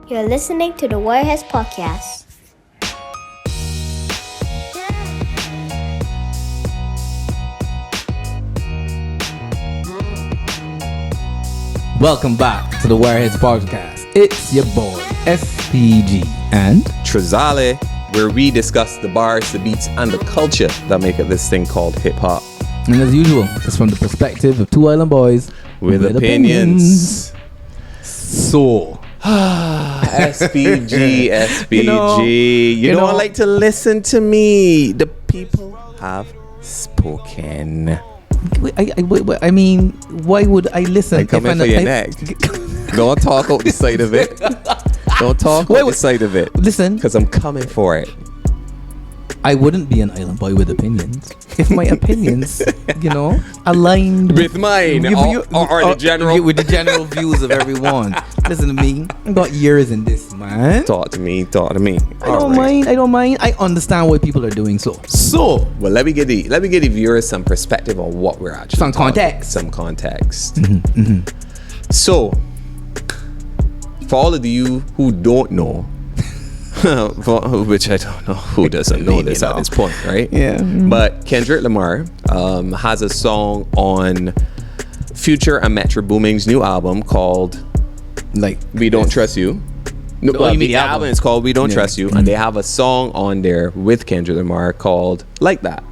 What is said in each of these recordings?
You're listening to the Warheads Podcast. Welcome back to the Warheads Podcast. It's your boy, SPG and Trizale, where we discuss the bars, the beats, and the culture that make up this thing called hip-hop. And as usual, it's from the perspective of two island boys With opinions. So, SPG, SPG. You don't like to listen to me. The people have spoken. I mean, why would I listen? They come in for your neck. Don't talk out the side of it. Don't talk out the side of it. Listen. Because I'm coming for it. I wouldn't be an island boy with opinions if my opinions, aligned with mine or the general with the general views of everyone. Listen to me. I got years in this, man. Talk to me. I don't mind. I understand why people are doing so. Well, let me give the viewers some perspective on what we're actually some context. So, for all of you who don't know, which I don't know who doesn't know this at this point, right? Yeah. But Kendrick Lamar has a song on Future and Metro Booming's new album called We Don't Trust You. No, the album is called We Don't Trust You, and they have a song on there with Kendrick Lamar called Like That.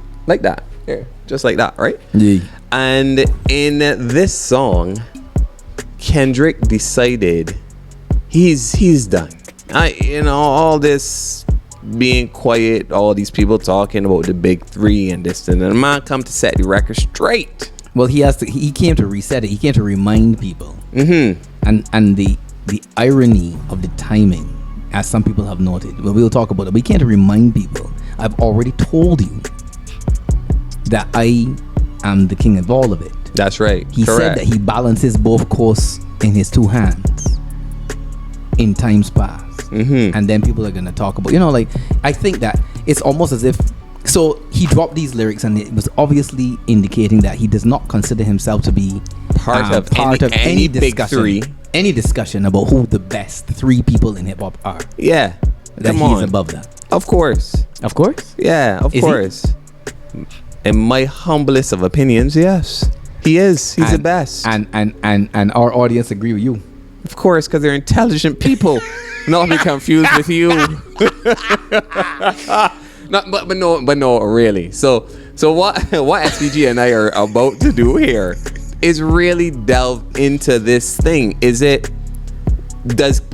Yeah, just like that, right? Yeah. And in this song, Kendrick decided he's done. All this being quiet, all these people talking about the big three and this and the man come to set the record straight. Well, he came to reset it. He came to remind people. Mm-hmm. And the irony of the timing, as some people have noted, well, we'll talk about it. We can't remind people. I've already told you that I am the king of all of it. That's right. He said that he balances both coasts in his two hands in times past. Mm-hmm. And then people are going to talk about, I think that it's almost as if, so he dropped these lyrics and it was obviously indicating that he does not consider himself to be part of any discussion, big three. Any discussion about who the best three people in hip hop are. Yeah. That he's above that. Of course. Yeah, of course. In my humblest of opinions, yes. He is. He's the best. And our audience agree with you. Of course, because they're intelligent people. Not be confused with you. But no, really. So what SPG and I are about to do here is really delve into this thing. Can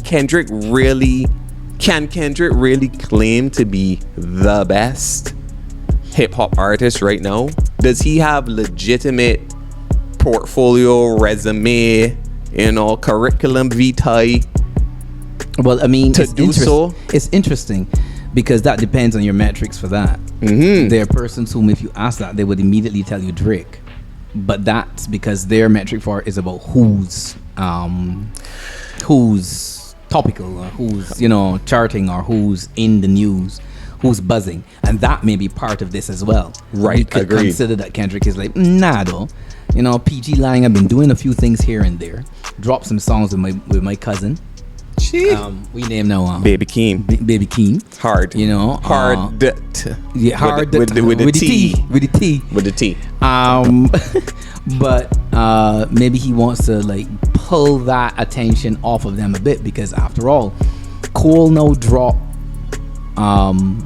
Kendrick really claim to be the best hip hop artist right now? Does he have legitimate portfolio, resume, curriculum vitae? Well, I mean, it's interesting because that depends on your metrics for that. Mm-hmm. There are persons whom, if you ask that, they would immediately tell you Drake, but that's because their metric for it is about who's topical or who's charting or who's in the news, who's buzzing, and that may be part of this as well. Right, you could agreed. Consider that Kendrick is like though. PG Lang. I've been doing a few things here and there. Dropped some songs with my cousin. We name now Baby Keem. Baby Keem. Hard. Hard. Hard with the T. With the T. But maybe he wants to pull that attention off of them a bit, because after all, Cole now dropped some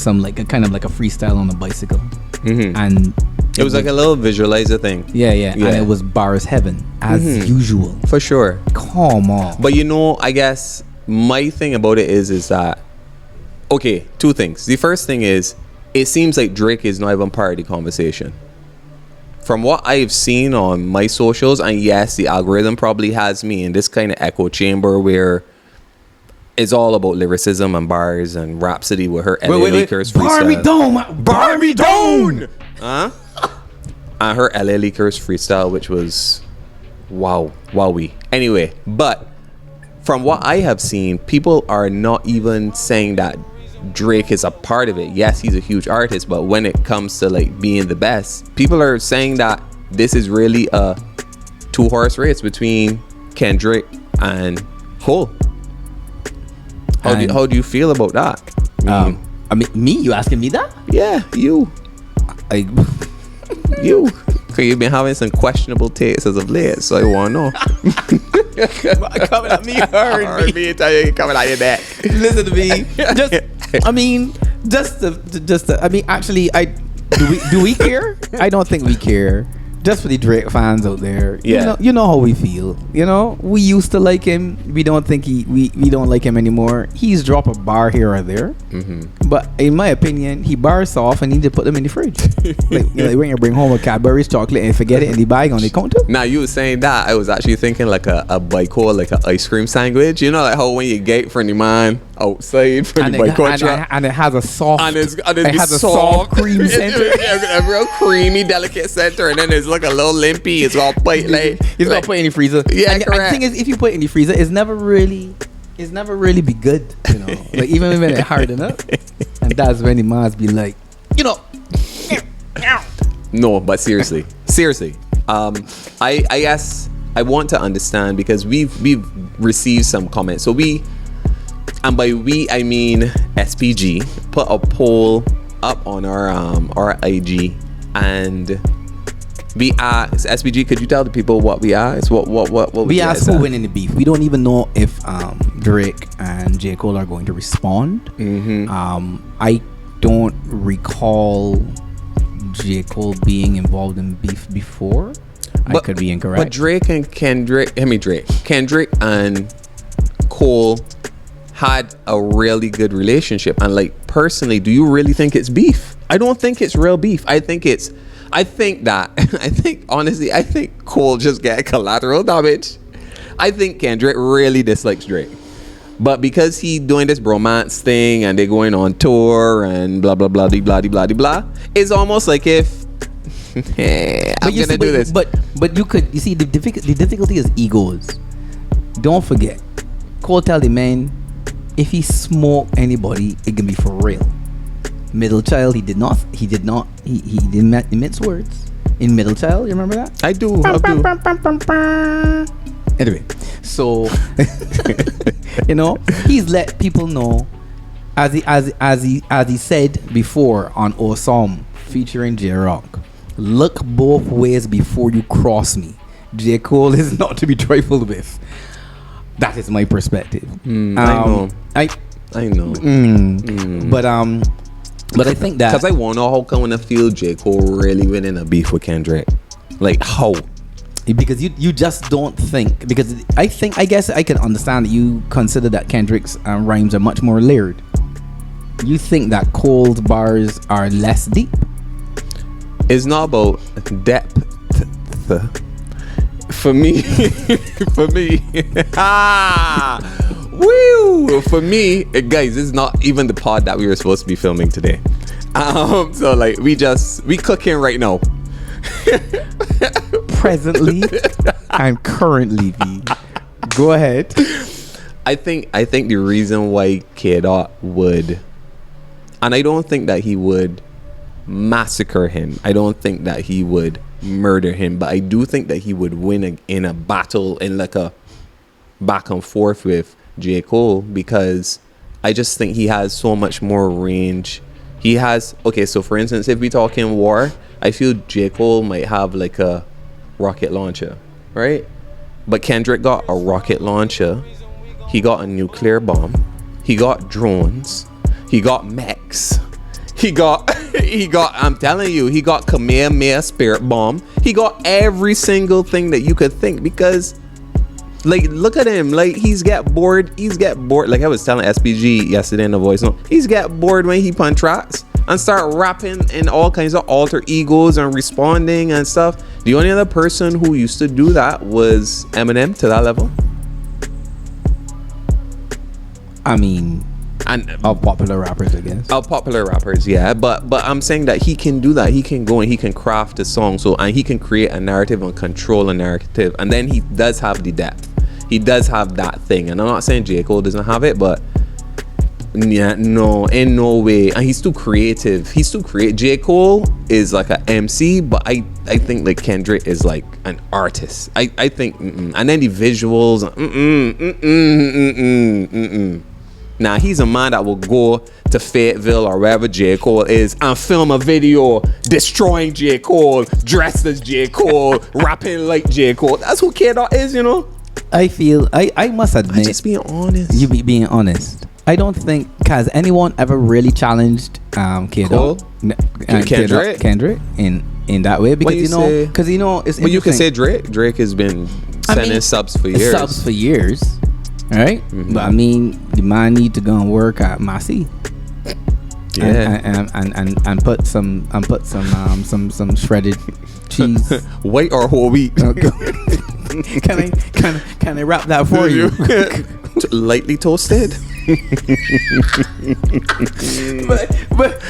a kind of like a freestyle on a bicycle. Mm-hmm. And it was like a little visualizer thing. Yeah. And it was bars heaven as usual. For sure. Come on. But I guess my thing about it is that, okay, two things. The first thing is, it seems like Drake is not even part of the conversation. From what I've seen on my socials, and yes, the algorithm probably has me in this kind of echo chamber where it's all about lyricism and bars and Rhapsody with her LA Lakers freestyle. Bar me down! Huh? And her LA Lakers freestyle, which was wowie. Anyway, but from what I have seen, people are not even saying that Drake is a part of it. Yes, he's a huge artist, but when it comes to being the best, people are saying that this is really a 2-horse race between Kendrick and Cool. How do you feel about that? I mean, me? You asking me that? Yeah, you. I, You. Cause you've been having some questionable takes as of late, so I want to know. coming at me, hard me. Coming at your neck. Listen to me. Actually, do we care? I don't think we care. Just for the Drake fans out there, Yeah. you know how we feel. You know, we used to like him. We don't think we don't like him anymore. He's dropped a bar here or there, but in my opinion, he bars soft and he need to put them in the fridge. Like when you bring home a Cadbury's chocolate and forget it in the bag on the counter. Now you were saying that, I was actually thinking like a boycott, like an ice cream sandwich. You know, like how when you get from the man outside from the boycott truck, and it has a soft, it has a soft cream center, a real creamy, delicate center, and then it's like a little limpy. It's all put like it's not put in the freezer. Yeah, and the thing is, if you put it in the freezer, it's never really be good. You know, like even when it harden up, and that's when the mans be like, you know. No, but seriously. I guess I want to understand, because we've received some comments. So and by we I mean SPG, put a poll up on our IG, and we asked SPG. Could you tell the people what we asked? What we asked who winning the beef. We don't even know if Drake and J. Cole are going to respond. I don't recall J. Cole being involved in beef before. I could be incorrect. But Drake and Kendrick and Cole had a really good relationship. And like, personally, do you really think it's beef? I don't think it's real beef. I think Cole just get collateral damage. I think Kendrick really dislikes Drake. But because he doing this bromance thing and they're going on tour and blah blah blah blah blah blah, it's almost like if I'm gonna do this. But you see the difficulty is egos. Don't forget, Cole tell the man, if he smoke anybody, it can be for real. Middle Child, he didn't mince words. In Middle Child, you remember that? I do. Anyway, so you know, he's let people know, as he said before on Osam featuring J-Rock, look both ways before you cross me. J. Cole is not to be trifled with. That is my perspective. I know. But I think that, because I want to know how come I feel J. Cole really winning a beef with Kendrick. Like how? Because you just don't think, because I guess I can understand that you consider that Kendrick's rhymes are much more layered. You think that Cole's bars are less deep. It's not about depth. For me, woo! For me, guys, this is not even the pod that we were supposed to be filming today. So like we cooking right now. Presently and currently, V. Go ahead. I think the reason why K-Dot would, and I don't think that he would massacre him. I don't think that he would murder him, but I do think that he would win in a battle, in like a back and forth with J. Cole, because I just think he has so much more range. He has, okay, so for instance, if we talk in war, I feel J. Cole might have like a rocket launcher, right? But Kendrick got a rocket launcher. He got a nuclear bomb. He got drones. He got mechs. He got, I'm telling you, he got Kamehameha spirit bomb. He got every single thing that you could think, because like, look at him. Like, he's get bored. Like I was telling SPG yesterday in the voice note, he's get bored when he punch tracks and start rapping in all kinds of alter egos and responding and stuff. The only other person who used to do that was Eminem, to that level. I mean, and of popular rappers, I guess. Of popular rappers, yeah. But I'm saying that he can do that. He can go and he can craft a song, and he can create a narrative and control a narrative. And then he does have the depth. He does have that thing. And I'm not saying J. Cole doesn't have it, but Yeah, no, in no way. And he's too creative. J. Cole is like an MC, but I think like Kendrick is like an artist. I think, and then the visuals, Now he's a man that will go to Fayetteville or wherever J. Cole is and film a video destroying J. Cole, dressed as J. Cole, rapping like J. Cole. That's who K-Dot is, you know. I feel I must admit, I'm just being honest. You be being honest. I don't think has anyone ever really challenged K-Dot, Kendrick in that way, because it's. But you can say Drake. Drake has been sending subs for years. Right, but I mean, the man need to go and work at Massey. Yeah, and put some shredded cheese, white or whole wheat. Can I wrap that for you? Lightly toasted. but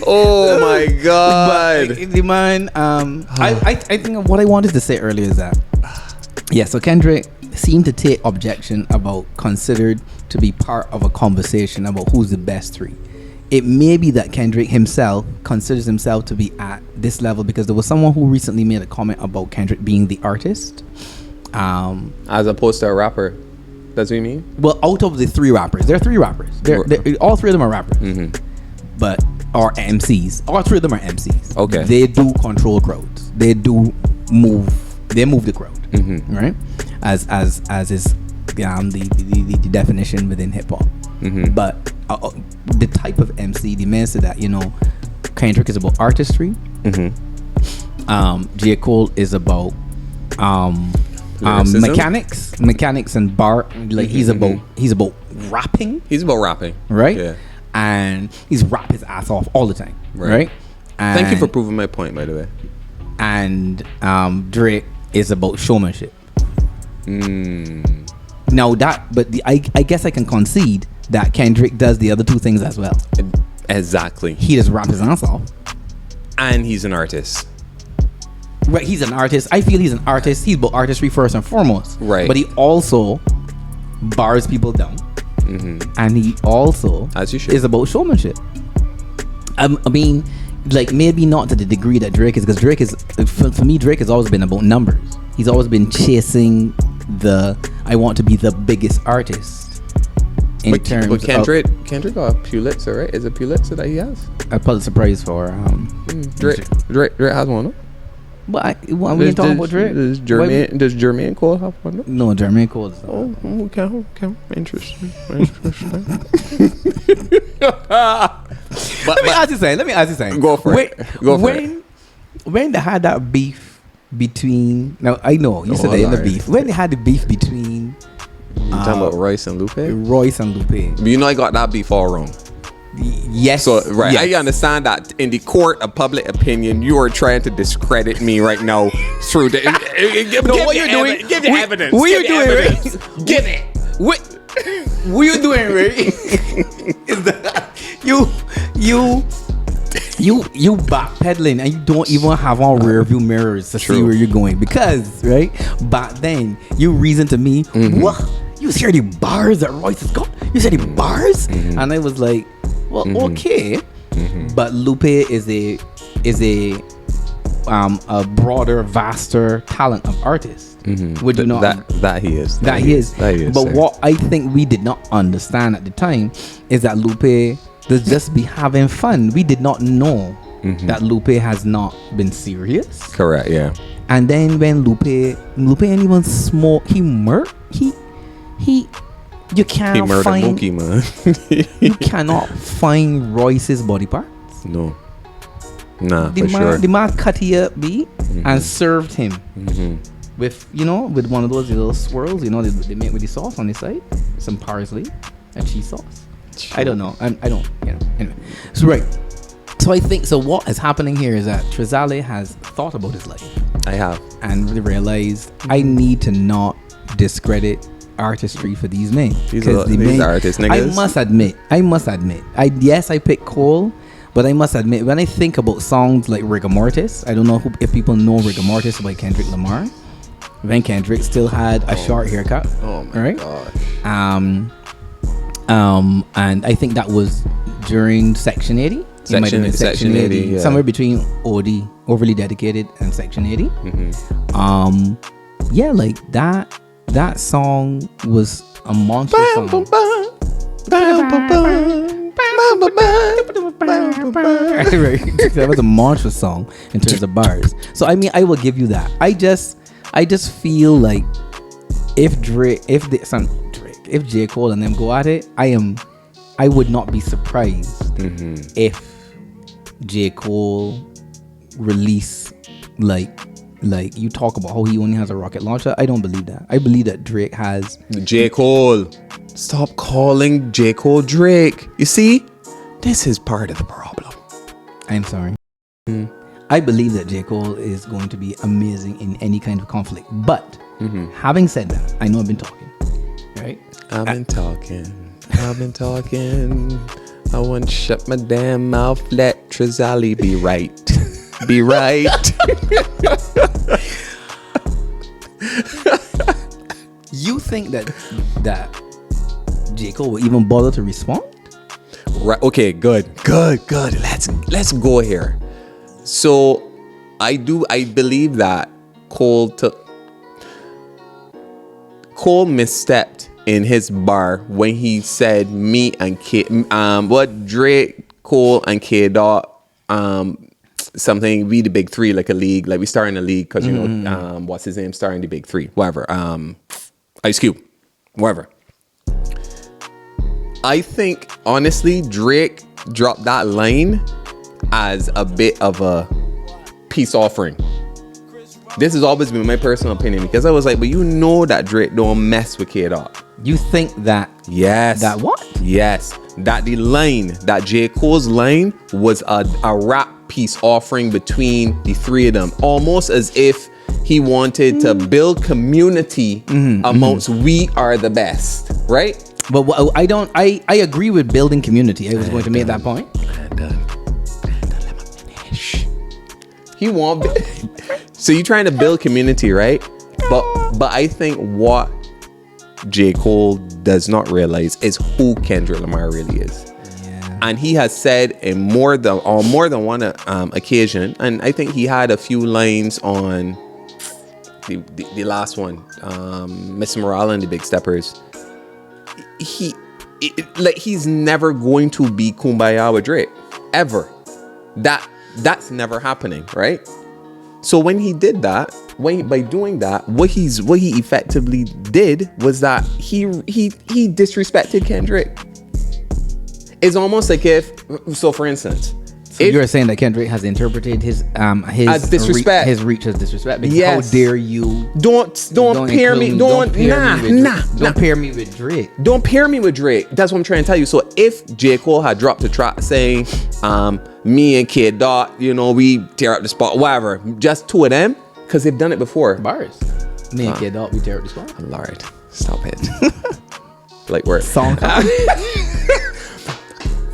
oh my god, the man. I think what I wanted to say earlier is that so Kendrick seemed to take objection about considered to be part of a conversation about who's the best three. It may be that Kendrick himself considers himself to be at this level because there was someone who recently made a comment about Kendrick being the artist, as opposed to a rapper. That's what you mean? Well, out of the three rappers, there are three rappers. They're all three of them are rappers, but are MCs. All three of them are MCs. Okay, they do control crowds. They do move. They move the crowd, right? As is the definition within hip hop. But the type of MC, the man said that Kendrick is about artistry. J. Cole is about mechanics and bar. Like he's about rapping. He's about rapping, right? Yeah, and he's rap his ass off all the time, right? And thank you for proving my point, by the way. And Drake is about showmanship. Now I guess I can concede that Kendrick does the other two things as well. Exactly. He just rap his ass off, and he's an artist. Right, he's an artist. I feel he's an artist. He's about artistry first and foremost. Right. But he also bars people down, and he also, as you should, is about showmanship. I mean, like maybe not to the degree that Drake is, because Drake is, for me, Drake has always been about numbers. He's always been chasing I want to be the biggest artist. But Kendrick got a Pulitzer, right? Is it Pulitzer that he has? A Pulitzer Prize for Drake has one, no? But we ain't talking about Drake. Does Jermaine Cole have one? No, Jermaine Cole is okay. Interesting. Let me ask you something. Go for it. When they had that beef between, now I know you said they had the beef. When they had the beef between, you talking about Royce and Lupe? But you know I got that beef all wrong. Yes. So right, yes. I understand that in the court of public opinion, you are trying to discredit me right now through the. What you're doing? Give the evidence. What you're doing, right? Give it. What you doing, right? Is that you backpedaling and you don't even have on rear view mirrors to see where you're going, because right back then you reasoned to me, what? You hear the bars that Royce has got? You said the bars? And I was like, well, okay. But Lupe is a broader, vaster talent of artist. Would you know that he is? He is. But what I think we did not understand at the time is that Lupe does just be having fun. We did not know that Lupe has not been serious. Correct. Yeah. And then when Lupe ain't even smoke, you can't find Mookie, man. you cannot find Royce's body parts. No. Nah, The man cut he up and served him with one of those little swirls, they make with the sauce on the side, some parsley and cheese sauce. I don't know. I don't. Anyway, so right. So I think what is happening here is that Trizale has thought about his life. I have, and really realized I need to not discredit artistry for these men. These are artists, niggas. I must admit. I pick Cole, but I must admit, when I think about songs like Rigor Mortis, I don't know if people know Rigor Mortis by Kendrick Lamar. When Kendrick still had a short haircut. Oh my gosh. And I think that was during Section 80. It might have been Section 80, yeah. Somewhere between OD, Overly Dedicated, and Section 80. Yeah, like that song was a monster song. That was a monstrous song in terms of bars. So I mean, I will give you that. I just feel like if J. Cole and them go at it, I would not be surprised if J. Cole release like you talk about how he only has a rocket launcher. I don't believe that. I believe that Drake has J. Cole. Stop calling J. Cole Drake. You see, this is part of the problem. I'm sorry. I believe that J. Cole is going to be amazing in any kind of conflict. But having said that, I know I've been talking, right? I've been talking. I want to shut my damn mouth. Let Trizali be right. Be right. You think that J. Cole will even bother to respond? Right. Okay. Good. Let's go here. So, I believe that Cole misstepped in his bar when he said me and K. What Drake, Cole, and K. Dot. Something we the big three, like a league, like we starting a league because you know what's his name starting the big three, whatever. Ice Cube, whatever. I think honestly Drake dropped that line as a bit of a peace offering. This has always been my personal opinion because I was like, but you know that Drake don't mess with K Dot. You think that? Yes. That what? Yes. That the line, that J. Cole's line was a rap peace offering between the three of them. Almost as if he wanted to build community amongst we are the best. Right? But I agree with building community. I was going to make that point. Let me finish. He won't. So you're trying to build community, right? But I think what J. Cole does not realize is who Kendrick Lamar really is. Yeah. And he has said on more than one occasion, and I think he had a few lines on the last one, Mr. Morale and the Big Steppers. He's never going to be Kumbaya with Drake ever. That's never happening, right? So when he did that, by doing that, what he effectively did was that he disrespected Kendrick. It's almost like for instance, you're saying that Kendrick has interpreted his as disrespect, his reach as disrespect. Because yes. How dare you? Don't pair me. Don't pair me with Drake. Don't pair me with Drake. That's what I'm trying to tell you. So if J. Cole had dropped a track saying, me and K. Dot, we tear up the spot, whatever, just two of them, because they've done it before. Bars. Me and K. Dot, we tear up the spot. Lord, stop it. Like word. Song.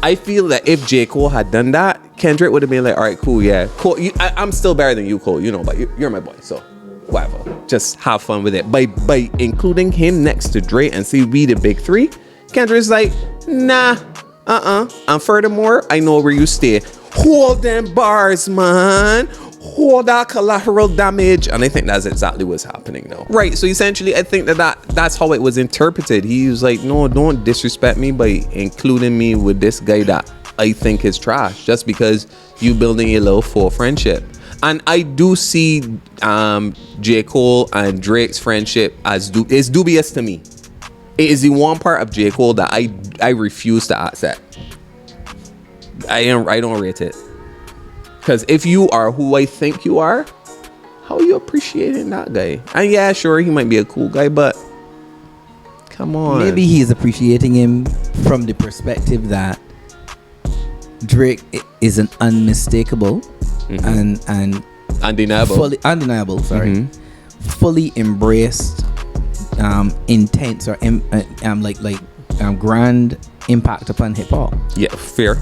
I feel that if J. Cole had done that, Kendrick would have been like, all right, cool, yeah. Cole, I'm still better than you, Cole, but you're my boy, so whatever. Just have fun with it. By including him next to Drake and see we the big three, Kendrick's like, nah, and furthermore, I know where you stay. Hold them bars, man. Hold that collateral damage. And I think that's exactly what's happening now. Right, so essentially, I think that's how it was interpreted. He was like, no, don't disrespect me by including me with this guy that I think is trash just because you building a little full friendship. And I do see J. Cole and Drake's friendship as is dubious to me. It is the one part of J. Cole that I refuse to accept. I don't rate it. Because if you are who I think you are, how are you appreciating that guy? And yeah, sure, he might be a cool guy, but come on. Maybe he's appreciating him from the perspective that Drake is an unmistakable and undeniable, fully embraced, intense or grand impact upon hip hop. Yeah, fair.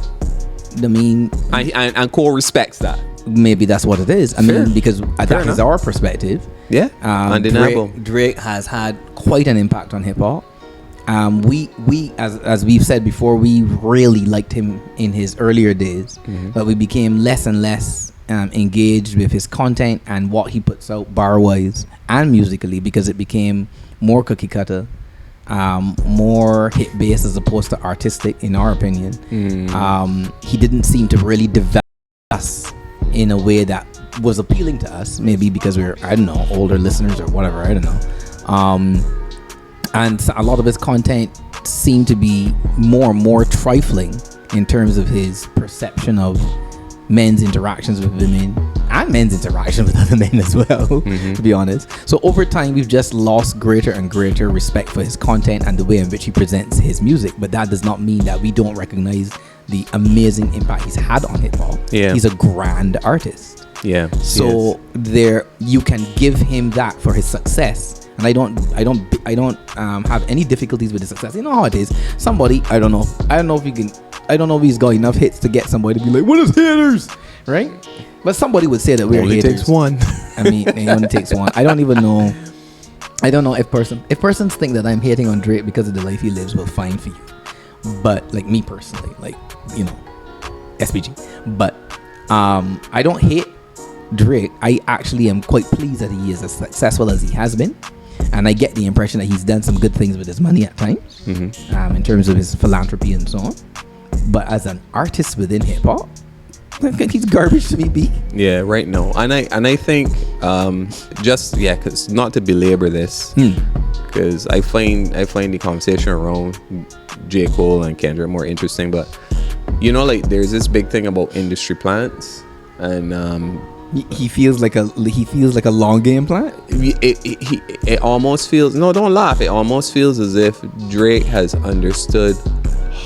I mean, and Cole respects that. Maybe that's what it is. I mean, because that is our perspective. Yeah, undeniable. Drake has had quite an impact on hip hop. we as we've said before, we really liked him in his earlier days, but we became less and less engaged with his content and what he puts out bar wise and musically, because it became more cookie cutter, more hit based as opposed to artistic, in our opinion. He didn't seem to really develop us in a way that was appealing to us, maybe because we're, I don't know, older listeners or whatever, I don't know. And so a lot of his content seemed to be more and more trifling in terms of his perception of men's interactions with women and men's interaction with other men as well, to be honest. So over time, we've just lost greater and greater respect for his content and the way in which he presents his music. But that does not mean that we don't recognize the amazing impact he's had on hip hop. Yeah. He's a grand artist. Yeah. So there, you can give him that for his success. And I don't have any difficulties with his success. You know how it is. Somebody, I don't know if he's got enough hits to get somebody to be like, what is haters? Right? But somebody would say that we're only haters. takes one. I mean, it only takes one. I don't know if persons think that I'm hating on Drake because of the life he lives, well, fine for you. But like me personally, like, you know, SPG. But I don't hate Drake. I actually am quite pleased that he is as successful as he has been. And I get the impression that he's done some good things with his money at times, in terms of his philanthropy and so on. But as an artist within hip hop, I think he's garbage to me, B. Yeah, right. No, and I think because not to belabor this, because I find the conversation around J. Cole and Kendrick more interesting. But you know, like there's this big thing about industry plants, and he feels like a long game plan. It almost feels, no, don't laugh. It almost feels as if Drake has understood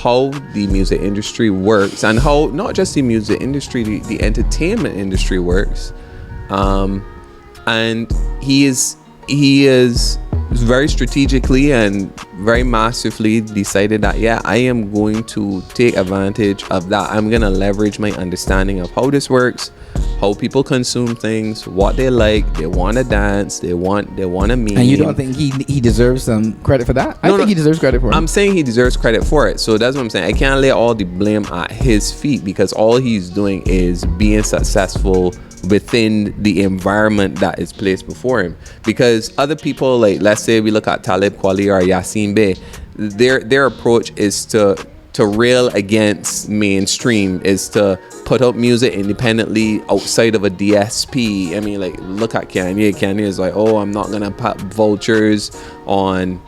how the music industry works, and how not just the music industry, the entertainment industry works. And he is very strategically and very masterfully decided that, yeah, I am going to take advantage of that. I'm going to leverage my understanding of how this works, how people consume things, what they like, they want to dance, they want to meme. And you don't think he deserves some credit for that? I think he deserves credit for it. I'm saying he deserves credit for it. So that's what I'm saying. I can't lay all the blame at his feet, because all he's doing is being successful within the environment that is placed before him. Because other people, like let's say we look at Talib Kweli or Yasin Bey, their approach is to rail against mainstream, is to put out music independently outside of a DSP. I mean, like look at Kanye. Kanye is like, oh, I'm not gonna put Vultures on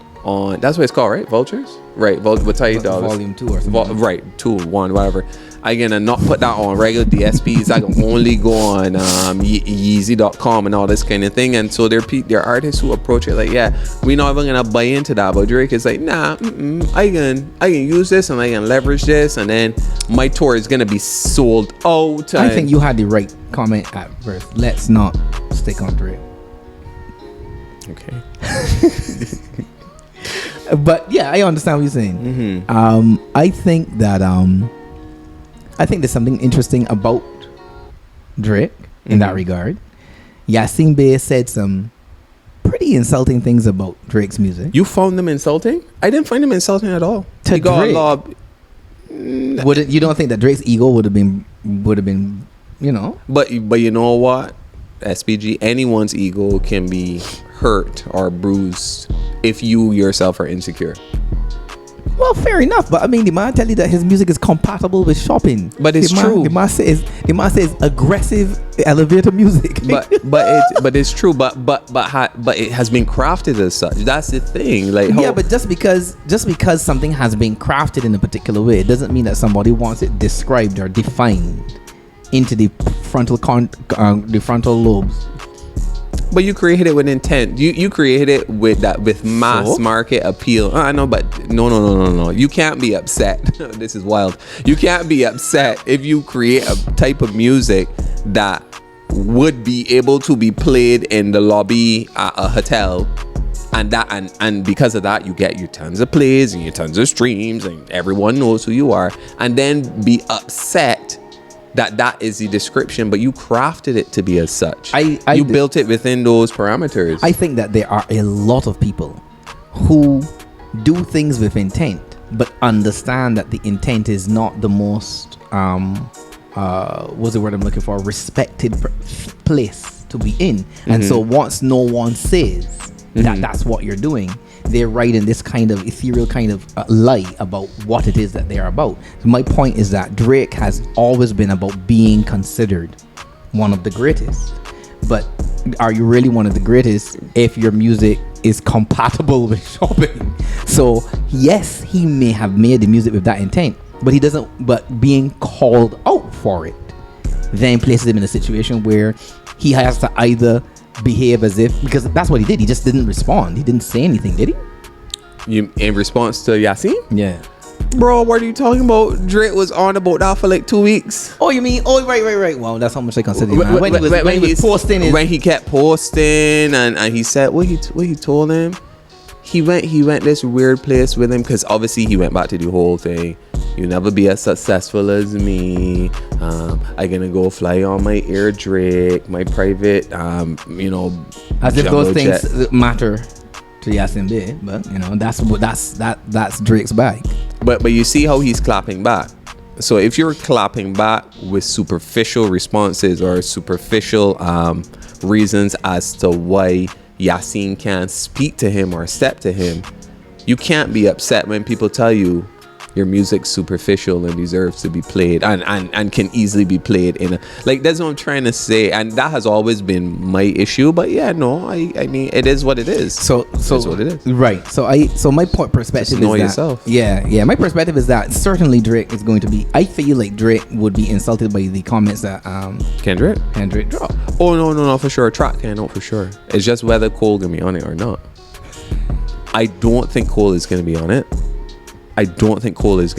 that's what it's called, right? Vultures, right? Volume 2 or something. Right, 2, 1, whatever. I gonna not put that on regular DSPs. I can only go on Yeezy.com and all this kind of thing. And so there are artists who approach it like, yeah, we're not even gonna buy into that. But Drake is like, nah, I can use this and I can leverage this, and then my tour is gonna be sold out. I think you had the right comment at first. Let's not stick on Drake. Okay. But yeah, I understand what you're saying. I think that I think there's something interesting about Drake in that regard. Yasin Bey said some pretty insulting things about Drake's music. You found them insulting? I didn't find them insulting at all. To Drake. You don't think that Drake's ego would have been, you know? But you know what? SPG, anyone's ego can be hurt or bruised if you yourself are insecure. Well, fair enough, but I mean, the man tell you that his music is compatible with shopping. But it's true. The man says aggressive elevator music. but it's true. But it has been crafted as such. That's the thing. Like, yeah, but just because something has been crafted in a particular way, it doesn't mean that somebody wants it described or defined into the frontal lobes. But you created it with intent. You created it with mass market appeal. I know, but no. You can't be upset. This is wild. You can't be upset if you create a type of music that would be able to be played in the lobby at a hotel, and because of that, you get your tons of plays and your tons of streams, and everyone knows who you are, and then be upset that is the description, but you crafted it to be as such. You built it within those parameters. I think that there are a lot of people who do things with intent, but understand that the intent is not the most what's the word I'm looking for, respected place to be in. And so once no one says that that's what you're doing, they're writing this kind of ethereal kind of lie about what it is that they're about. So my point is that Drake has always been about being considered one of the greatest. But are you really one of the greatest if your music is compatible with shopping? So yes, he may have made the music with that intent, but he doesn't. But being called out for it then places him in a situation where he has to either behave as if, because that's what he did. He just didn't respond. He didn't say anything, did he? You in response to Yasin? Yeah. Bro, what are you talking about? Drake was on about that for like 2 weeks. Oh, you mean? Oh, right. Wow, that's how much I consider him. When he was posting his... When he kept posting and he said what he told him, he went this weird place with him, because obviously he went back to the whole thing. You'll never be as successful as me. I gonna go fly on my Air Drake, my private, as if those things matter to Yasin Bey, but that's Drake's bag. But you see how he's clapping back. So if you're clapping back with superficial responses or superficial reasons as to why Yasin can't speak to him or step to him, you can't be upset when people tell you your music's superficial and deserves to be played and can easily be played in a, like, that's what I'm trying to say. And that has always been my issue. But yeah, no, I mean, it is what it is. So it's what it is. Right. So my perspective Just know is that yourself. Yeah. My perspective is that certainly Drake is going to be, I feel like Drake would be insulted by the comments that Kendrick dropped. Oh no, for sure. Track can, no, for sure. It's just whether Cole gonna be on it or not. I don't think Cole is gonna be on it. I don't think Cole wants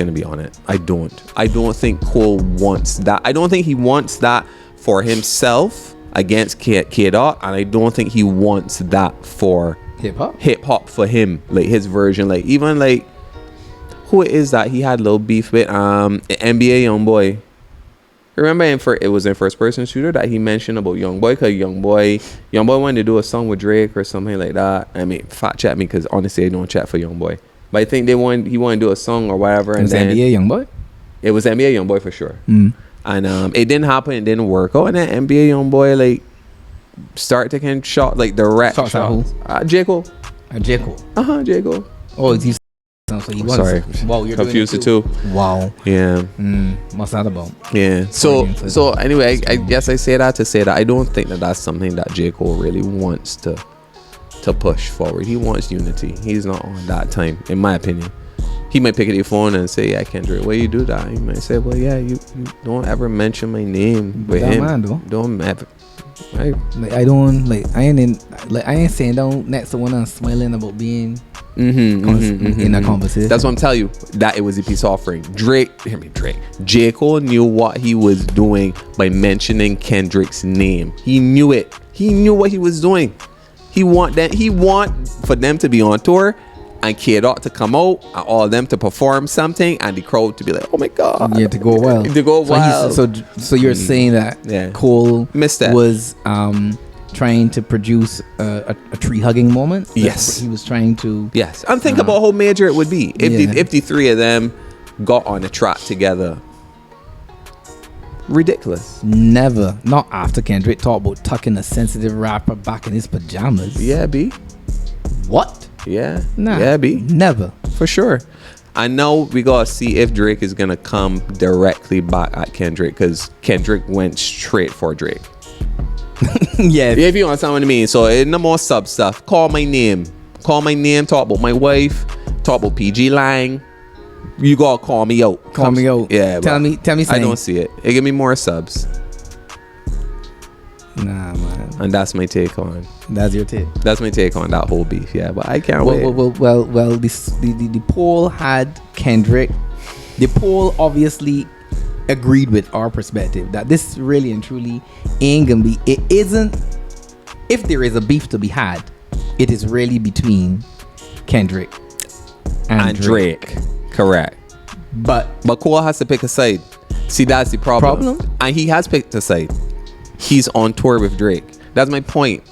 that. I don't think he wants that for himself against K-Dot, and I don't think he wants that for hip hop for him, like his version. Like, even like, who is that he had a little beef with? NBA Youngboy. Remember it was in first person shooter that he mentioned about Youngboy, because Youngboy wanted to do a song with Drake or something like that. I mean, fact check me, because honestly I don't chat for Youngboy. But I think he wanted to do a song or whatever. And then NBA Youngboy? It was NBA Youngboy for sure. And it didn't happen. It didn't work out. And then NBA Youngboy like start taking shots, like direct shots. J. Cole. J. Cole. J. Cole. Oh, he's so he was. Sorry. Wow, you're confused it too. Wow. Yeah. What's that about? Yeah. So anyway, I guess I say that to say that I don't think that that's something that J. Cole really wants to push forward. He wants unity. He's not on that time, in my opinion. He might pick up the phone and say, yeah, Kendrick, why you do that? He might say, well, yeah, you don't ever mention my name with him. Man, though. Don't ever. Right? Like, I ain't sitting down next to one and smiling about being in a conversation. That's what I'm telling you, that it was a peace offering. Drake. J. Cole knew what he was doing by mentioning Kendrick's name. He knew it. He knew what he was doing. He want for them to be on tour and K-Dot to come out and all of them to perform something and the crowd to be like, oh my god. Yeah, to go wild. So you're saying that Cole was trying to produce a tree hugging moment? Yes. He was trying to. Yes. And think about how major it would be if the three of them got on a track together. Ridiculous. Never. Not after Kendrick talked about tucking a sensitive rapper back in his pajamas. Yeah, B. What? Yeah. Nah. Yeah, B. Never. For sure. And now we gotta see if Drake is gonna come directly back at Kendrick, because Kendrick went straight for Drake. Yeah. If you understand what I mean. So no more sub stuff. Call my name. Talk about my wife. Talk about PG Lang. You gotta call me out. Yeah. Tell me. I don't see it. It give me more subs. Nah, man. And that's my take on. That's your take. That's my take on that whole beef. Yeah, but I can't wait. Well. The poll had Kendrick. The poll obviously agreed with our perspective that this really and truly ain't gonna be. It isn't. If there is a beef to be had, it is really between Kendrick and Drake. Correct. But Cole has to pick a side. See, that's the problem. And he has picked a side. He's on tour with Drake. That's my point.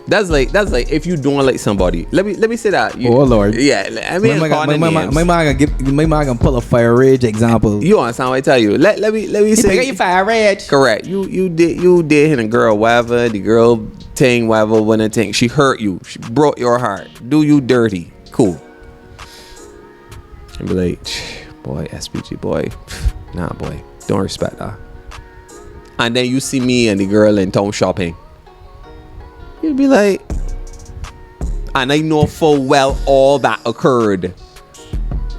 That's like if you don't like somebody. Let me say that. Oh Lord. Yeah, I mean, my man gonna pull a fire rage example. You understand what I tell you? Let me say. You fire rage. Correct. You did hit a girl, whatever. The girl thing, whatever. When a thing, she hurt you. She broke your heart. Do you dirty? Cool. And be like, boy, SPG boy, nah boy, don't respect that. And then you see me and the girl in town shopping. You'd be like, and I know full well all that occurred.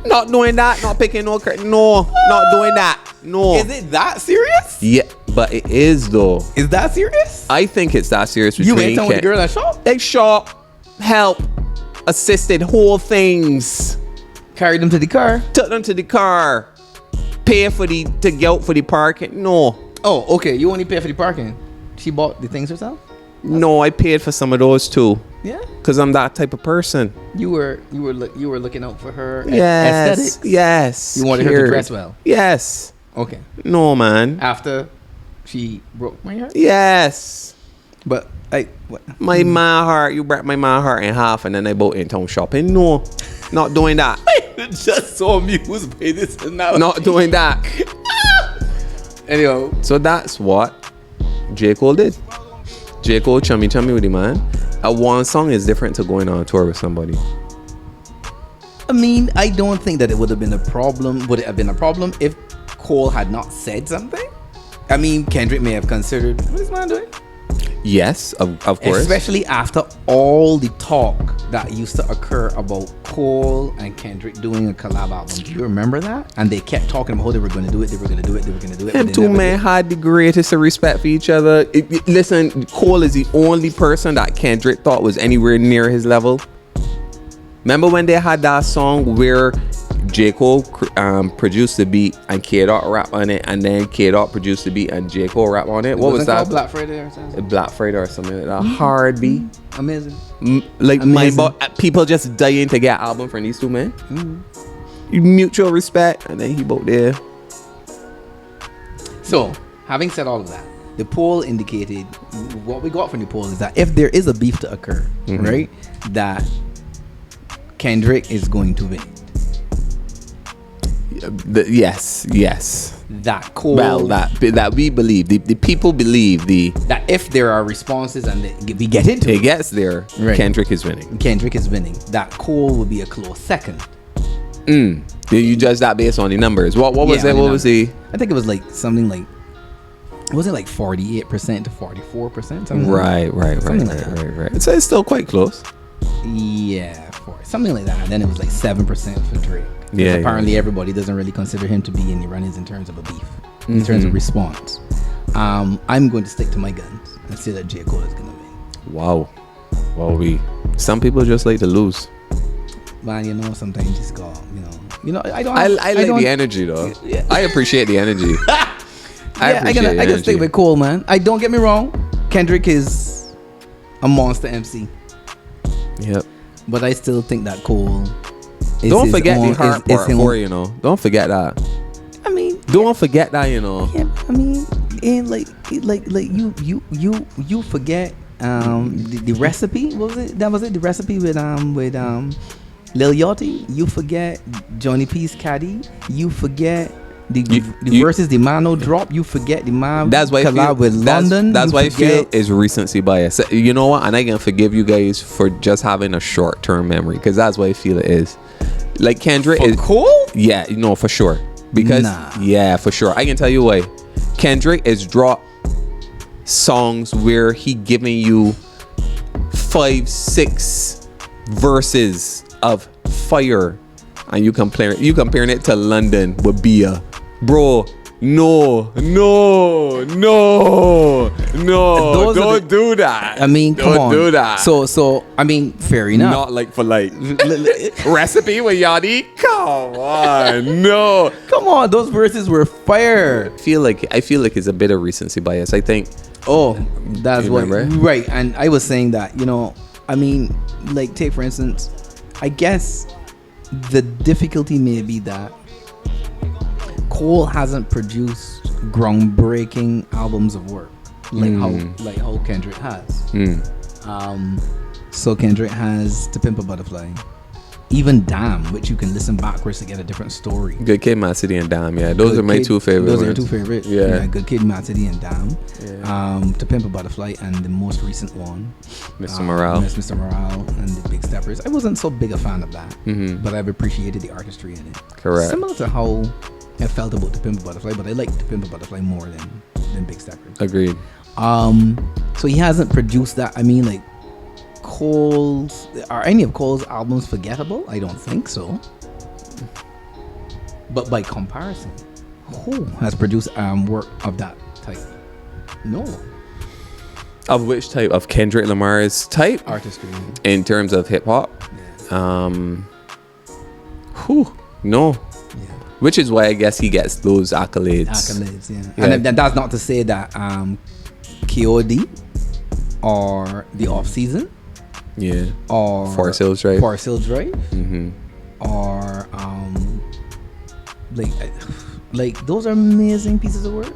Not doing that, not picking no, not doing that. No. Is it that serious? Yeah, but it is though. Is that serious? I think it's that serious. You went with the girl at shop? They shop, help, assisted, whole things. Carried them to the car? Took them to the car. Pay for to get out for the parking. No. Oh, okay. You only pay for the parking. She bought the things herself? No, I paid for some of those too. Yeah. Cause I'm that type of person. You were looking out for her Yes. aesthetics. Yes. You wanted her to dress well. Yes. Okay. No, man. After she broke my heart. Yes. But my heart. You broke my heart in half, and then I bought in town shopping. No, not doing that. I'm just so amused by this analogy. Not doing that. Anyhow, so that's what J. Cole did. J. Cole chummy with the man. A one song is different to going on a tour with somebody. I mean, I don't think that it would have been a problem. Would it have been a problem if Cole had not said something? I mean, Kendrick may have considered, what is man doing? Yes, of course. Especially after all the talk that used to occur about Cole and Kendrick doing a collab album. Do you remember that? And they kept talking about how they were going to do it. Them two men had the greatest of respect for each other. Listen, Cole is the only person that Kendrick thought was anywhere near his level. Remember when they had that song where J. Cole produced the beat and K-Dot rap on it, and then K-Dot produced the beat and J. Cole rap on it? What was that? Black Friday or something? Black Friday or something like that. Hard beat. Amazing. People just dying to get an album from these two men. Mutual respect, and then he both there. So, having said all of that, the poll indicated, what we got from the poll is that if there is a beef to occur, right, that Kendrick is going to win. Yes. That Cole. Well, that we believe, the people believe that if there are responses and we get into it gets there, right. Kendrick is winning. That Cole will be a close second. You judge that based on the numbers. What was it? What was the? I think it was like something like. Was it like 48% to 44%? Right. So it's still quite close. Yeah, something like that. And then it was like 7% for Drake. Yeah. Apparently, everybody doesn't really consider him to be in the runnings in terms of a beef, in terms of response. I'm going to stick to my guns and say that J. Cole is going to win. Wow. Some people just like to lose. Man, sometimes you just go, I don't. I like the energy though. Yeah. I appreciate the energy. I can stick with Cole, man. Don't get me wrong. Kendrick is a monster MC. Yep. But I still think that Cole. Don't forget the hard part for Don't forget that. I mean, don't forget that. Yeah, I mean, and like you forget the recipe. What was it? That was it. The recipe with Lil Yachty. You forget Johnny P's Caddy. You forget the verses the Mano drop. You forget the man collab with London. That's why I feel is recency bias. You know what? And I can forgive you guys for just having a short-term memory, because that's why I feel it is. Like Kendrick is cool. Yeah, for sure. Because for sure. I can tell you why. Kendrick is dropped songs where he giving you 5-6 verses of fire, and you comparing it to London with Bia. Bro, no, don't do that. I mean, come on. Don't do that. So I mean, fair enough. Not like for like. Recipe with Yachty? Come on, no. Come on, those verses were fire. I feel like it's a bit of recency bias. I think. Oh, that's what. Right, and I was saying that, I mean, like, take for instance, I guess the difficulty may be that Cole hasn't produced groundbreaking albums of work like how Kendrick has. So Kendrick has To Pimp a Butterfly, even Damn, which you can listen backwards to get a different story. Good Kid, Mad City, and Damn. Yeah, those Good are my Kid- two favorite Those are your ones. two favorite. Yeah. Good Kid, Mad City, and Damn. Yeah. To Pimp a Butterfly, and the most recent one, Mr. Morale. Mr. Morale, and the Big Steppers. I wasn't so big a fan of that, but I've appreciated the artistry in it. Correct. Similar to how I felt about To Pimp a Butterfly, but I like To Pimp a Butterfly more than Big Steppers. Agreed. So he hasn't produced that. I mean, like, Cole's, are any of Cole's albums forgettable? I don't think so. But by comparison, who has produced work of that type? No. Of which type? Of Kendrick Lamar's type? Artistry. In terms of hip hop? Yeah. No. Yeah. Which is why I guess he gets those accolades. Accolades, yeah. Yeah. And that's not to say that KOD or The Off Season Yeah. or Forest Hills Drive. Forest Hills Drive Mm-hmm. or like those are amazing pieces of work.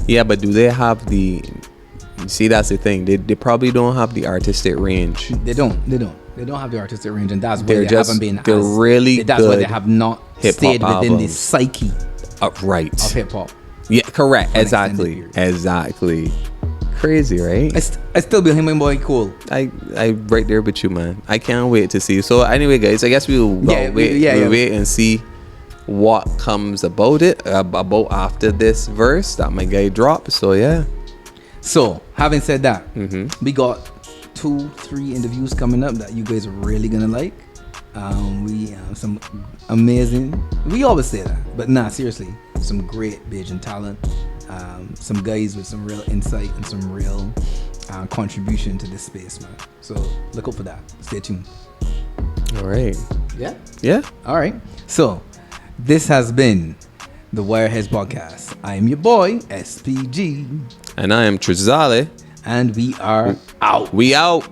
Yeah, but do they have the... See, that's the thing. They probably don't have the artistic range. They don't have the artistic range, and that's why They're they just- haven't been. they're really That's why they good have not hip-hop stayed within the albums. psyche Right. of hip hop. Yeah, correct. For an extended Exactly. period. Exactly. Crazy, right? I still be him, my boy, cool. I right there with you, man. I can't wait to see. So anyway, guys, I guess we'll wait and see what comes about after this verse that my guy dropped. So yeah. So having said that, Mm-hmm. we got 2-3 interviews coming up that you guys are really gonna like. We have some amazing. We always say that, but nah, seriously, some great Bajan talent. Some guys with some real insight and some real contribution to this space, man. So look out for that. Stay tuned. All right. Yeah. Yeah. All right. So this has been the Wireheads Podcast. I am your boy SPG, And I am Trizale. and we are out. We out.